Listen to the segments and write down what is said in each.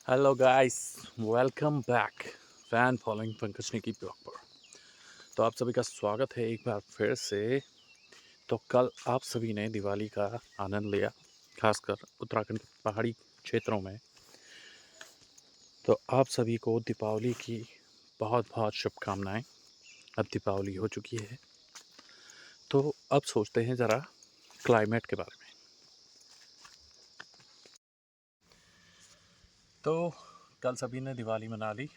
Hello guys, welcome back. Fan following Pankaj Negi blog पर तो आप सभी का स्वागत है एक बार फिर से। तो कल आप सभी ने दिवाली का आनंद लिया, खासकर उत्तराखंड के पहाड़ी क्षेत्रों में। तो आप सभी को दीपावली की बहुत बहुत शुभकामनाएं। अब दीपावली हो चुकी है, तो अब सोचते हैं ज़रा क्लाइमेट के बारे में। तो कल सभी ने दिवाली मना ली,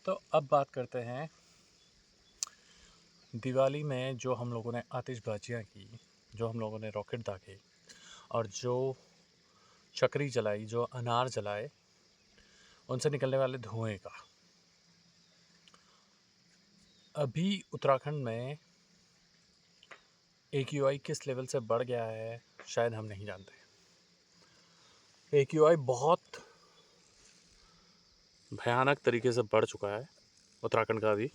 तो अब बात करते हैं दिवाली में जो हम लोगों ने आतिशबाजियाँ की, जो हम लोगों ने रॉकेट दागे और जो चकरी जलाई, जो अनार जलाए, उनसे निकलने वाले धुएं का। अभी उत्तराखंड में AQI किस लेवल से बढ़ गया है शायद हम नहीं जानते। AQI बहुत भयानक तरीके से बढ़ चुका है उत्तराखंड का भी।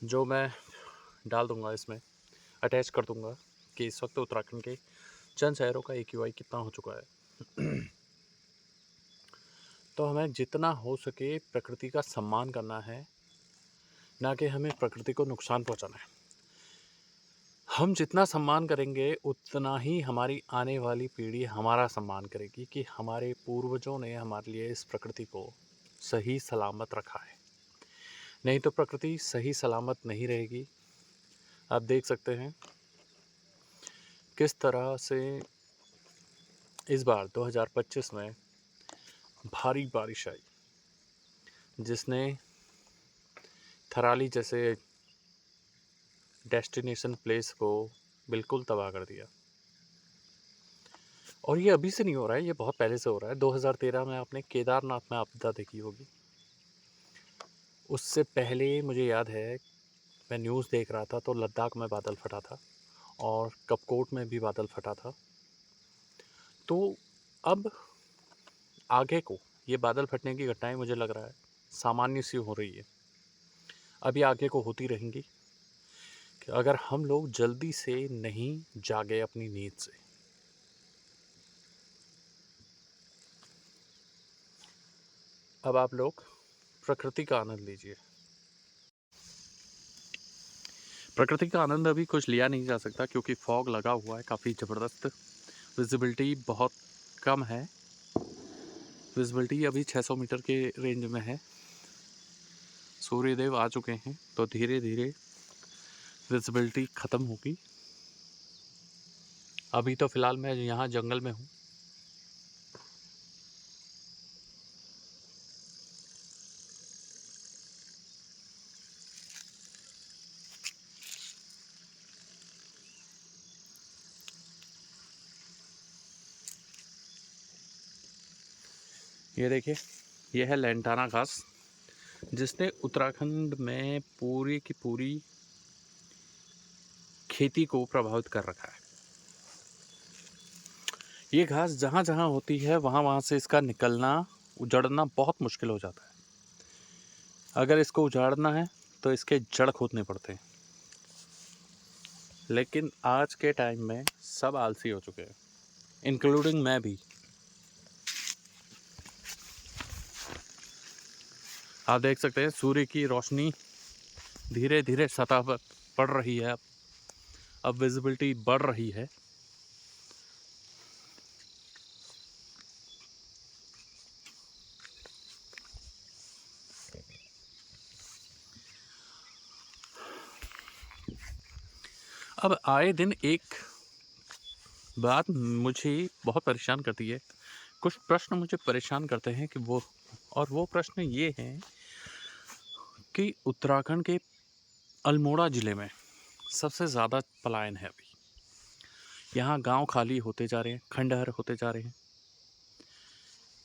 जो मैं डाल दूंगा इसमें, अटैच कर दूंगा कि इस वक्त उत्तराखंड के चंद शहरों का AQI कितना हो चुका है। तो हमें जितना हो सके प्रकृति का सम्मान करना है, ना कि हमें प्रकृति को नुकसान पहुंचाना है। हम जितना सम्मान करेंगे उतना ही हमारी आने वाली पीढ़ी हमारा सम्मान करेगी कि हमारे पूर्वजों ने हमारे लिए इस प्रकृति को सही सलामत रखा है। नहीं तो प्रकृति सही सलामत नहीं रहेगी। आप देख सकते हैं किस तरह से इस बार 2025 में भारी बारिश आई, जिसने थराली जैसे डेस्टिनेशन प्लेस को बिल्कुल तबाह कर दिया। और ये अभी से नहीं हो रहा है, ये बहुत पहले से हो रहा है। 2013 में आपने केदारनाथ में आपदा देखी होगी। उससे पहले मुझे याद है, मैं न्यूज़ देख रहा था तो लद्दाख में बादल फटा था और कपकोट में भी बादल फटा था। तो अब आगे को ये बादल फटने की घटनाएं मुझे लग रहा है सामान्य सी हो रही है, अभी आगे को होती रहेंगी कि अगर हम लोग जल्दी से नहीं जागे अपनी नींद से। अब आप लोग प्रकृति का आनंद लीजिए। प्रकृति का आनंद अभी कुछ लिया नहीं जा सकता क्योंकि फॉग लगा हुआ है, काफ़ी ज़बरदस्त। विजिबिलिटी बहुत कम है, विजिबिलिटी अभी 600 मीटर के रेंज में है। सूर्यदेव आ चुके हैं तो धीरे धीरे विजिबिलिटी ख़त्म होगी। अभी तो फ़िलहाल मैं यहाँ जंगल में हूँ। ये देखिए, ये है लैंटाना घास, जिसने उत्तराखंड में पूरी की पूरी खेती को प्रभावित कर रखा है। ये घास जहाँ जहाँ होती है वहाँ वहाँ से इसका निकलना, उजड़ना बहुत मुश्किल हो जाता है। अगर इसको उजाड़ना है तो इसके जड़ खोदने पड़ते हैं। लेकिन आज के टाइम में सब आलसी हो चुके हैं, इंक्लूडिंग मैं भी। आप देख सकते हैं सूर्य की रोशनी धीरे धीरे सतह पर पड़ रही है। अब विजिबिलिटी बढ़ रही है। अब आए दिन एक बात मुझे बहुत परेशान करती है, कुछ प्रश्न मुझे परेशान करते हैं कि वो प्रश्न ये हैं कि उत्तराखंड के अल्मोड़ा ज़िले में सबसे ज़्यादा पलायन है अभी। यहाँ गांव खाली होते जा रहे हैं, खंडहर होते जा रहे हैं,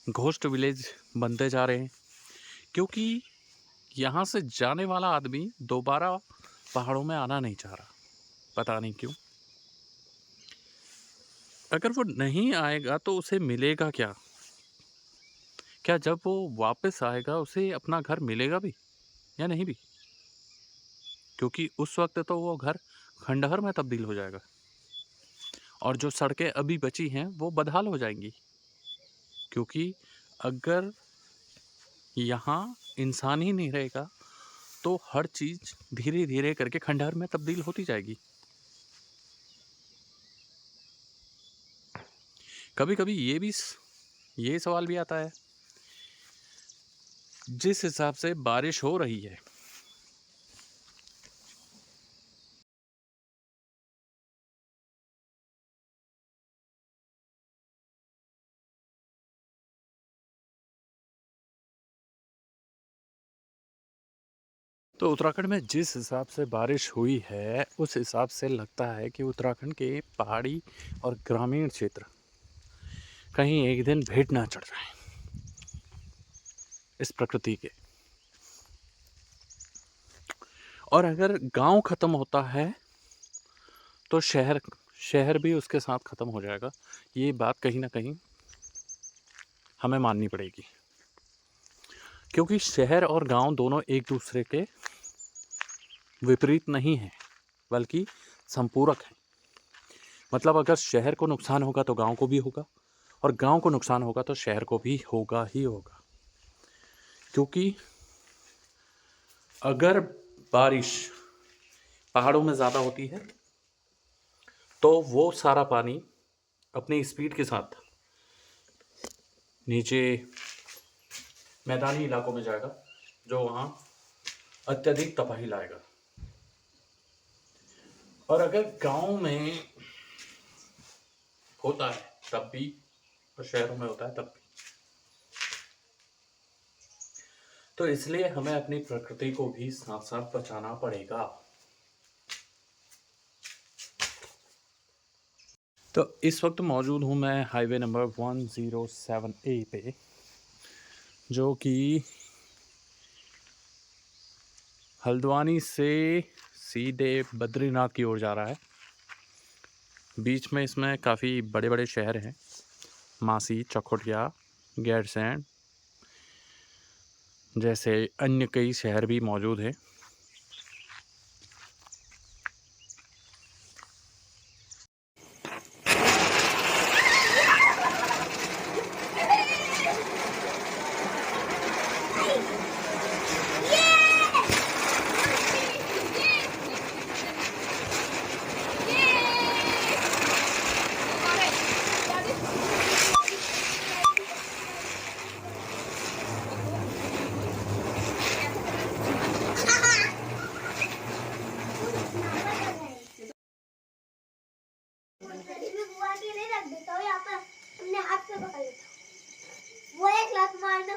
घोस्ट विलेज बनते जा रहे हैं, क्योंकि यहाँ से जाने वाला आदमी दोबारा पहाड़ों में आना नहीं चाह रहा। पता नहीं क्यों। अगर वो नहीं आएगा तो उसे मिलेगा क्या? क्या जब वो वापस आएगा उसे अपना घर मिलेगा भी या नहीं भी? क्योंकि उस वक्त तो वो घर खंडहर में तब्दील हो जाएगा। और जो सड़कें अभी बची हैं वो बदहाल हो जाएंगी, क्योंकि अगर यहाँ इंसान ही नहीं रहेगा तो हर चीज़ धीरे धीरे करके खंडहर में तब्दील होती जाएगी। कभी कभी ये सवाल भी आता है, जिस हिसाब से बारिश हो रही है, तो उत्तराखंड में जिस हिसाब से बारिश हुई है उस हिसाब से लगता है कि उत्तराखंड के पहाड़ी और ग्रामीण क्षेत्र कहीं एक दिन भेंट ना चढ़ जाए इस प्रकृति के। और अगर गांव खत्म होता है तो शहर शहर भी उसके साथ खत्म हो जाएगा। ये बात कहीं ना कहीं हमें माननी पड़ेगी, क्योंकि शहर और गांव दोनों एक दूसरे के विपरीत नहीं हैं, बल्कि संपूरक हैं। मतलब अगर शहर को नुकसान होगा तो गांव को भी होगा, और गांव को नुकसान होगा तो शहर को भी होगा ही होगा। क्योंकि अगर बारिश पहाड़ों में ज़्यादा होती है तो वो सारा पानी अपनी स्पीड के साथ नीचे मैदानी इलाकों में जाएगा, जो वहाँ अत्यधिक तबाही लाएगा। और अगर गांव में होता है तब भी, और शहरों में होता है तब भी। तो इसलिए हमें अपनी प्रकृति को भी साथ साथ बचाना पड़ेगा। तो इस वक्त मौजूद हूँ मैं हाईवे नंबर 107A पे, जो कि हल्द्वानी से सीधे बद्रीनाथ की ओर जा रहा है। बीच में इसमें काफ़ी बड़े बड़े शहर हैं, मासी, चकोटिया, गैरसैंण जैसे अन्य कई शहर भी मौजूद हैं। वो एक लात मारना